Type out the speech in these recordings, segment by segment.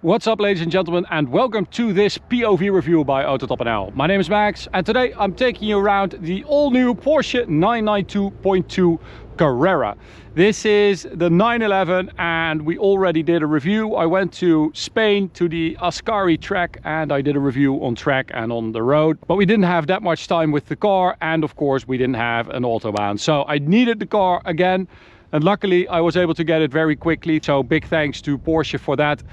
What's up, ladies and gentlemen, and welcome to this POV review by Autobahn. My name is Max, and today I'm taking you around the all-new Porsche 992.2 Carrera. This is the 911, and we already did a review. I went to Spain to the Ascari track, and I did a review on track and on the road. But we didn't have that much time with the car, and of course we didn't have an Autobahn. So I needed the car again. And luckily I was able to get it very quickly, so big thanks to Porsche for that.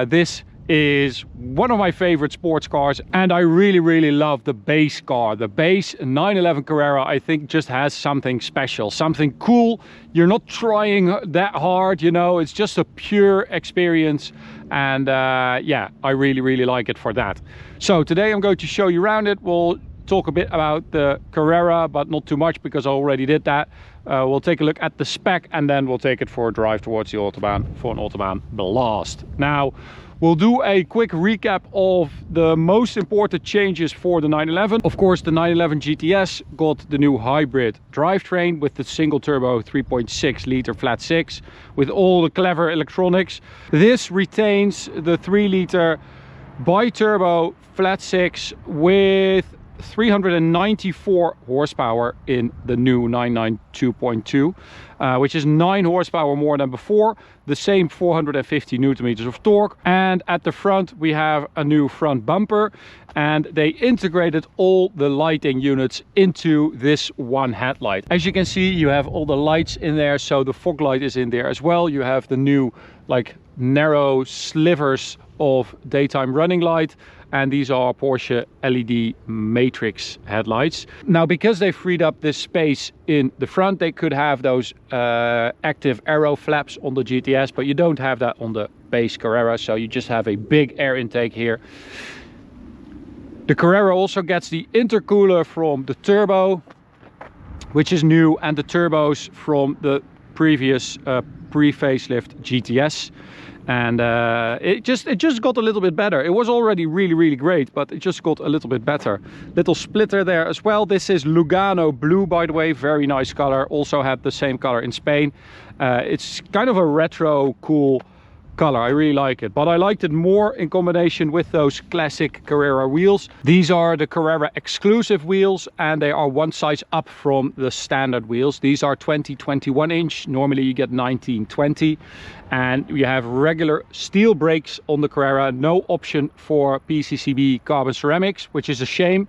This is one of my favorite sports cars, and I really love the base car. The base 911 Carrera, I think, just has something special, something cool. You're not trying that hard, you know, it's just a pure experience. And yeah, I really like it for that. So today I'm going to show you around it. We'll talk a bit about the Carrera, but not too much because I already did that. We'll take a look at the spec, and then we'll take it for a drive towards the Autobahn for an Autobahn blast. Now, we'll do a quick recap of the most important changes for the 911. Of course, the 911 GTS got the new hybrid drivetrain with the single turbo 3.6 liter flat six with all the clever electronics. This retains the 3 liter bi-turbo flat six with 394 horsepower in the new 992.2, which is 9 horsepower more than before, the same 450 newton meters of torque. And at the front we have a new front bumper, and they integrated all the lighting units into this one headlight. As you can see, you have all the lights in there, so the fog light is in there as well. You have the new like narrow slivers of daytime running light, and these are Porsche LED matrix headlights. Now, because they freed up this space in the front, they could have those active aero flaps on the GTS, but you don't have that on the base Carrera, so you just have a big air intake here. The Carrera also gets the intercooler from the turbo, which is new, and the turbos from the previous pre-facelift GTS. And it just got a little bit better. It was already really great, but it just got a little bit better. Little splitter there as well. This is Lugano blue, by the way, very nice color. Also had the same color in Spain. It's kind of a retro cool color. I really like it, but I liked it more in combination with those classic Carrera wheels. These are the Carrera exclusive wheels, and they are one size up from the standard wheels. These are 20-21 inch. Normally you get 19-20, and you have regular steel brakes on the Carrera. No option for PCCB carbon ceramics, which is a shame.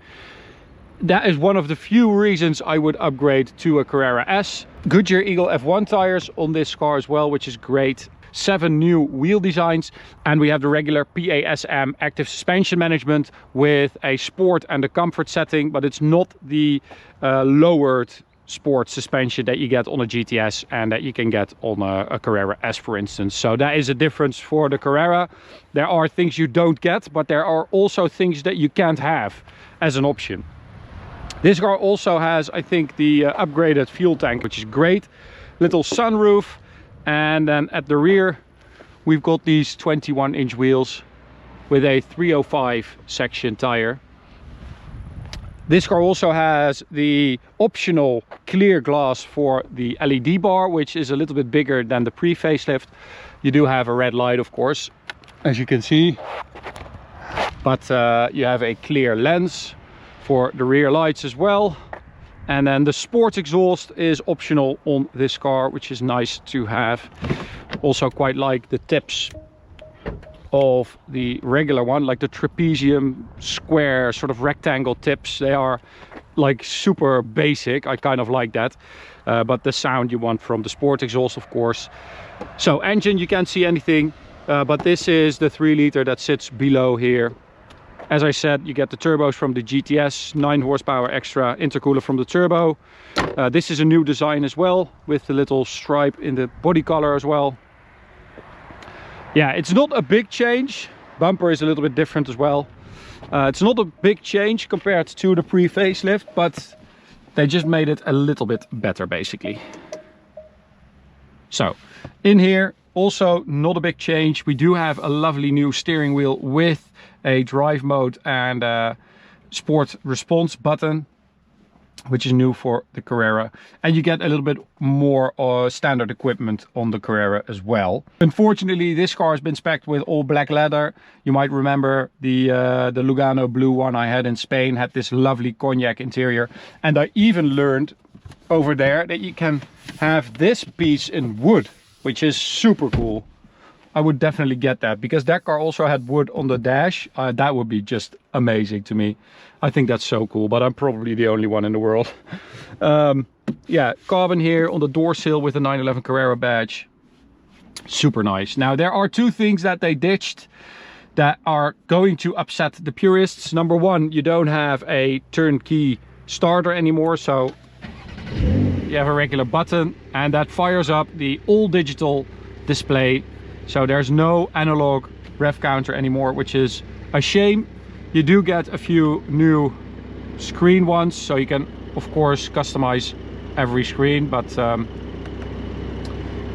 That is one of the few reasons I would upgrade to a Carrera S. Goodyear Eagle F1 tires on this car as well, which is great. 7 new wheel designs, and we have the regular PASM active suspension management with a sport and a comfort setting, but it's not the lowered sport suspension that you get on a GTS and that you can get on a Carrera S, for instance. So that is a difference for the Carrera. There are things you don't get, but there are also things that you can't have as an option. This car also has, I think, the upgraded fuel tank, which is great. Little sunroof. And then at the rear we've got these 21-inch wheels with a 305 section tire. This car also has the optional clear glass for the LED bar, which is a little bit bigger than the pre-facelift. You do have a red light, of course, as you can see, but you have a clear lens for the rear lights as well. And then the sports exhaust is optional on this car, which is nice to have. Also quite like the tips of the regular one, like the trapezium square sort of rectangle tips. They are like super basic. I kind of like that. But the sound you want from the sport exhaust, of course. So engine, you can't see anything, but this is the 3 liter that sits below here. As I said, you get the turbos from the GTS, 9 horsepower extra intercooler from the turbo. This is a new design as well, with the little stripe in the body color as well. Yeah, it's not a big change. Bumper is a little bit different as well. It's not a big change compared to the pre-facelift, but they just made it a little bit better, basically. So, in here, also not a big change. We do have a lovely new steering wheel with a drive mode and sport response button. which is new for the Carrera, and you get a little bit more standard equipment on the Carrera as well. Unfortunately, this car has been spec'd with all black leather. You might remember the Lugano blue one I had in Spain had this lovely cognac interior, and I even learned over there that you can have this piece in wood, which is super cool. I would definitely get that, because that car also had wood on the dash. That would be just amazing to me. I think that's so cool, but I'm probably the only one in the world. Yeah, carbon here on the door sill with the 911 Carrera badge. Super nice. Now, there are two things that they ditched that are going to upset the purists. Number one, you don't have a turnkey starter anymore, so you have a regular button, and that fires up the all digital display. So there's no analog rev counter anymore, which is a shame. You do get a few new screen ones, so you can of course customize every screen, but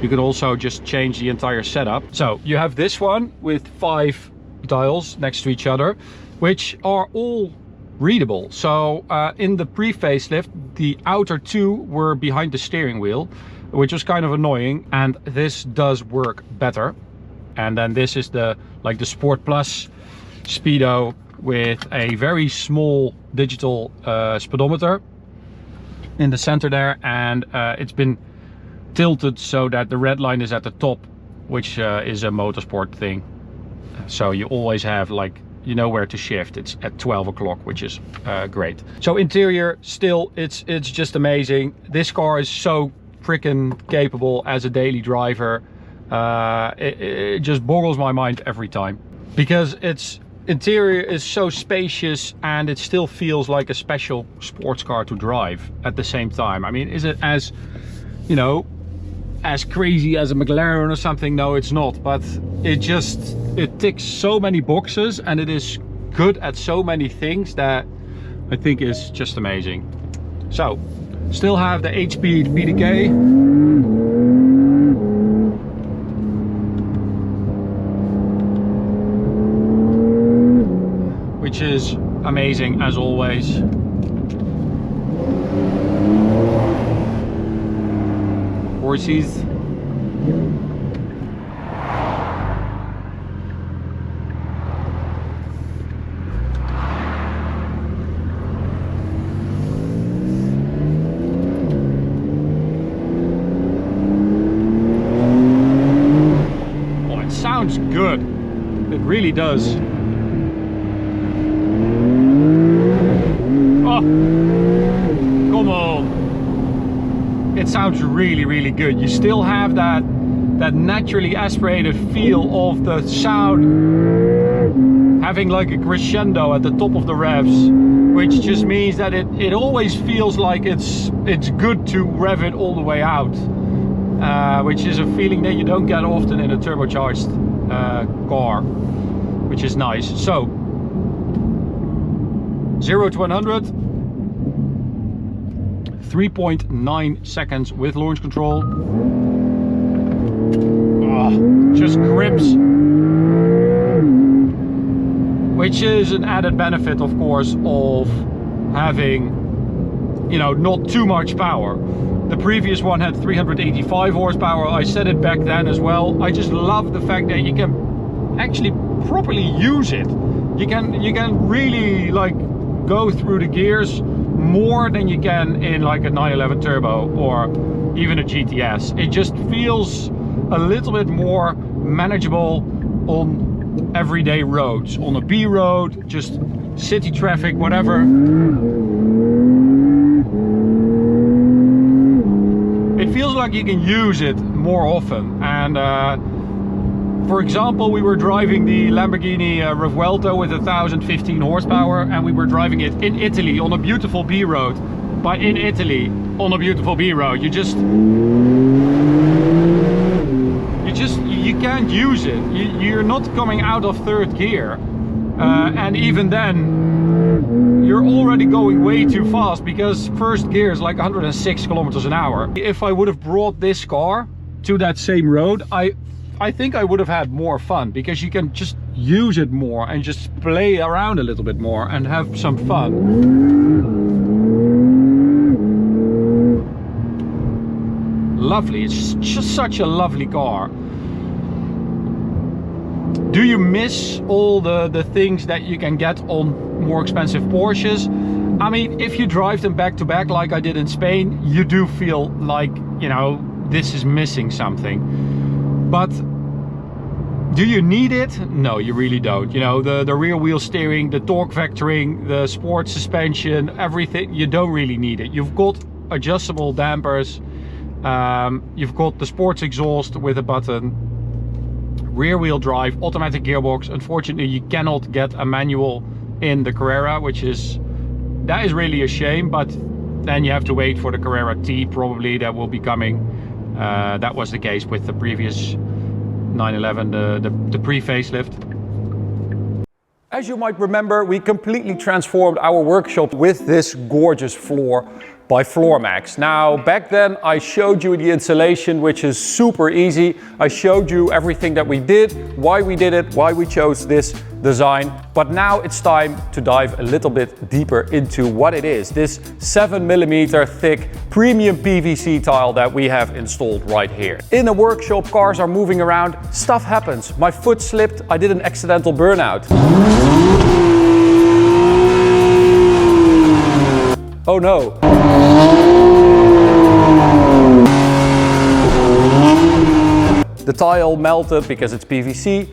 you can also just change the entire setup. So you have this one with 5 dials next to each other, which are all readable. So in the pre-facelift, the outer 2 were behind the steering wheel, which was kind of annoying, and this does work better. And then this is the the Sport Plus Speedo with a very small digital speedometer in the center there, and it's been tilted so that the red line is at the top, which is a motorsport thing. So you always have, you know where to shift. It's at 12 o'clock, which is great. So interior, still, it's just amazing. This car is so freaking capable as a daily driver. It just boggles my mind every time, because its interior is so spacious and it still feels like a special sports car to drive at the same time. I mean, is it as, you know, as crazy as a McLaren or something? No, it's not, but it ticks so many boxes, and it is good at so many things that I think is just amazing. So still have the 8-speed PDK, which is amazing as always. Horses. Oh, it sounds good. It really does. Oh, come on. It sounds really, really good. You still have that naturally aspirated feel of the sound having like a crescendo at the top of the revs, which just means that it always feels like it's good to rev it all the way out, which is a feeling that you don't get often in a turbocharged car, which is nice. So 0 to 100, 3.9 seconds with launch control. Oh, just grips, which is an added benefit, of course, of having, you know, not too much power. The previous one had 385 horsepower. I said it back then as well. I just love the fact that you can actually properly use it. You can really like go through the gears more than you can in like a 911 turbo or even a GTS. It just feels a little bit more manageable on everyday roads, on a B road, just city traffic, whatever. It feels like you can use it more often. And for example, we were driving the Lamborghini Revuelto with 1015 horsepower, and we were driving it in Italy on a beautiful B road. By in Italy on a beautiful B road, you can't use it. You're not coming out of third gear, and even then you're already going way too fast, because first gear is like 106 kilometers an hour. If I would have brought this car to that same road, I think I would have had more fun, because you can just use it more and just play around a little bit more and have some fun. lovely. It's just such a lovely car. Do you miss all the things that you can get on more expensive Porsches? I mean, if you drive them back to back like I did in Spain, you do feel like, you know, this is missing something. But do you need it? No, you really don't. You know, the rear wheel steering, the torque vectoring, the sport suspension, everything, you don't really need it. You've got adjustable dampers, you've got the sports exhaust with a button, rear wheel drive, automatic gearbox. Unfortunately, you cannot get a manual in the Carrera, that is really a shame, but then you have to wait for the Carrera T probably, that will be coming. That was the case with the previous 911, the pre-facelift. As you might remember, we completely transformed our workshop with this gorgeous floor by Floormax. Now, back then I showed you the installation, which is super easy. I showed you everything that we did, why we did it, why we chose this design. But now it's time to dive a little bit deeper into what it is. This 7mm thick premium PVC tile that we have installed right here. In a workshop, cars are moving around, stuff happens. My foot slipped, I did an accidental burnout. Oh no. The tile melted because it's PVC.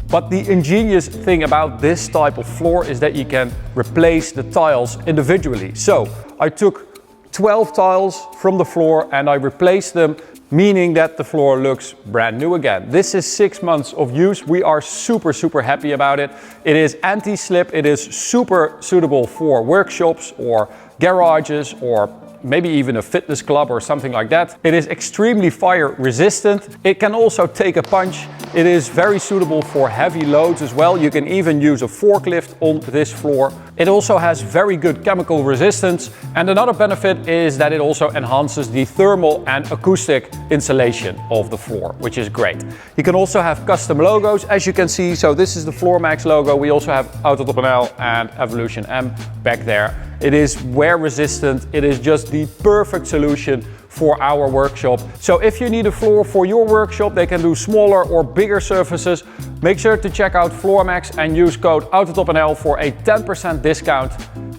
But the ingenious thing about this type of floor is that you can replace the tiles individually. So I took 12 tiles from the floor and I replaced them, meaning that the floor looks brand new again. This is 6 months of use. We are super happy about it. It is anti-slip. It is super suitable for workshops or garages or maybe even a fitness club or something like that. It is extremely fire resistant. It can also take a punch. It is very suitable for heavy loads as well. You can even use a forklift on this floor. It also has very good chemical resistance. And another benefit is that it also enhances the thermal and acoustic insulation of the floor, which is great. You can also have custom logos, as you can see. So this is the Floormax logo. We also have Autobahn and Evolution M back there. It is wear resistant. It is just the perfect solution for our workshop. So if you need a floor for your workshop, they can do smaller or bigger surfaces. Make sure to check out Floormax and use code AUTOTOPNL for a 10% discount.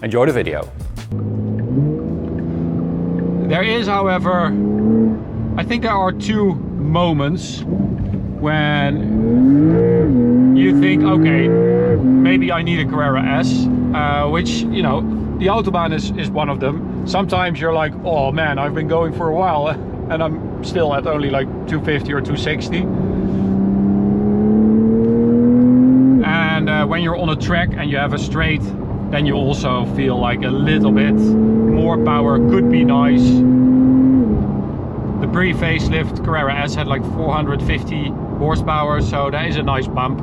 Enjoy the video. There is, however, I think there are two moments when you think, okay, maybe I need a Carrera S, which, you know, the Autobahn is one of them. Sometimes you're like, oh man, I've been going for a while and I'm still at only like 250 or 260. And when you're on a track and you have a straight, then you also feel like a little bit more power could be nice. The pre-facelift Carrera S had like 450 horsepower, so that is a nice bump.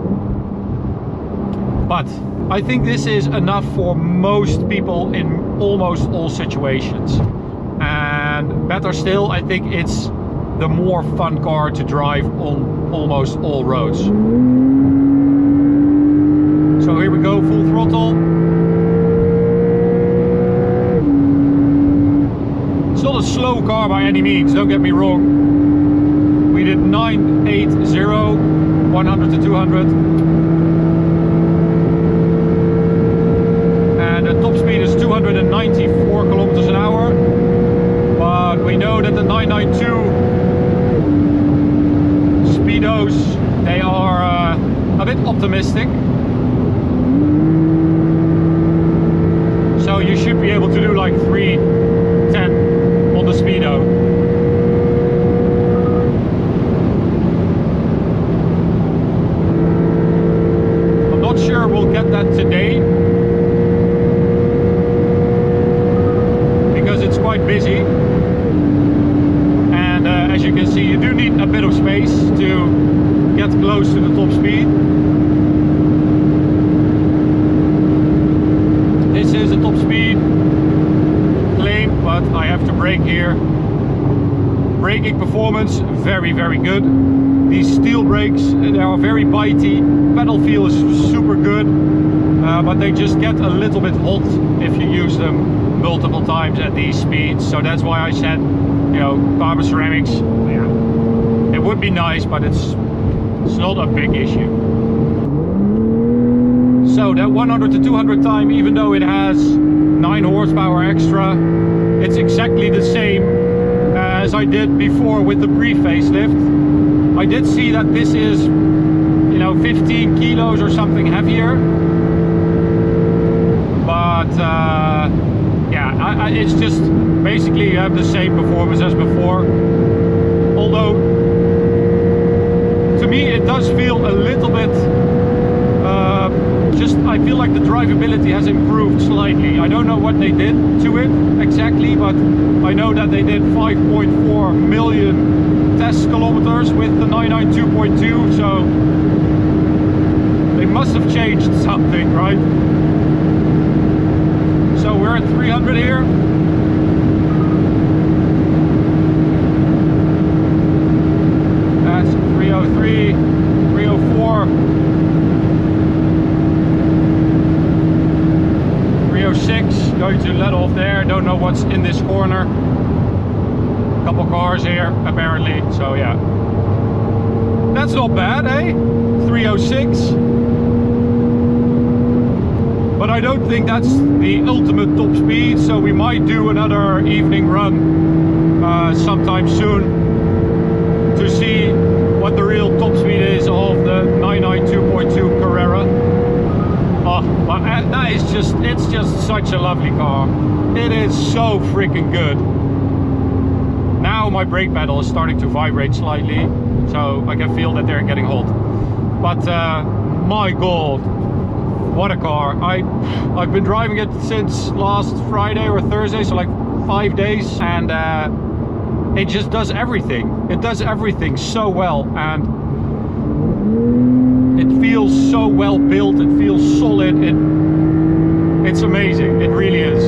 But I think this is enough for most people in almost all situations. And better still, I think it's the more fun car to drive on almost all roads. So here we go, full throttle. It's not a slow car by any means, don't get me wrong. We did 980, 100 to 200. The top speed is 294 kilometers an hour, but we know that the 992 speedos, they are a bit optimistic. So you should be able to do like 310 on the speedo. I'm not sure we'll get that today, quite busy, and as you can see, you do need a bit of space to get close to the top speed. This is a top speed claim, but I have to brake here. Braking performance, very good. These steel brakes, they are very bitey. Pedal feel is super good. but they just get a little bit hot if you use them multiple times at these speeds. So that's why I said, you know, carbon ceramics, yeah, it would be nice, but it's not a big issue. So that 100 to 200 time, even though it has 9 horsepower extra, it's exactly the same as I did before with the pre-facelift. I did see that this is, you know, 15 kilos or something heavier, but yeah, it's just basically you have the same performance as before. Although to me it does feel a little bit I feel like the drivability has improved slightly. I don't know what they did to it exactly, but I know that they did 5.4 million test kilometers with the 992.2, so they must have changed something, right? So we're at 300 here. That's 303, 304. 306, going to let off there. Don't know what's in this corner. A couple cars here apparently, so yeah, that's not bad, eh? 306, but I don't think that's the ultimate top speed, so we might do another evening run sometime soon to see what the real top speed is of the 992.2 Carrera. Oh, but that is just, it's just such a lovely car. It is so freaking good. Now my brake pedal is starting to vibrate slightly, so I can feel that they're getting hot. But my god, what a car. I've been driving it since last Friday or Thursday, so like 5 days, and it just does everything. It does everything so well, and it feels so well built, it feels solid, it's amazing, it really is.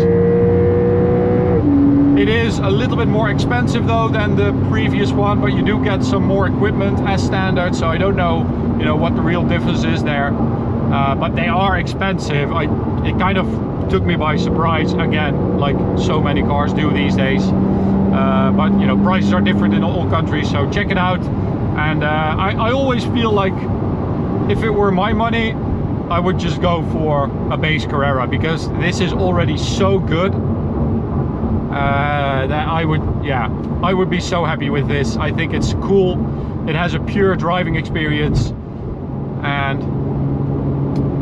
It is a little bit more expensive though than the previous one, but you do get some more equipment as standard, so I don't know, you know, what the real difference is there. But they are expensive. It kind of took me by surprise again, like so many cars do these days. But you know, prices are different in all countries, so check it out. And I always feel like if it were my money, I would just go for a base Carrera, because this is already so good that I would be so happy with this. I think it's cool. It has a pure driving experience, and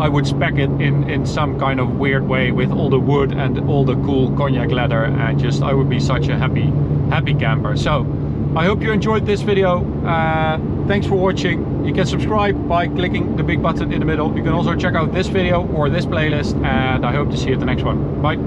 I would spec it in some kind of weird way with all the wood and all the cool cognac leather, and just I would be such a happy camper. So I hope you enjoyed this video. Thanks for watching. You can subscribe by clicking the big button in the middle. You can also check out this video or this playlist, and I hope to see you at the next one. Bye.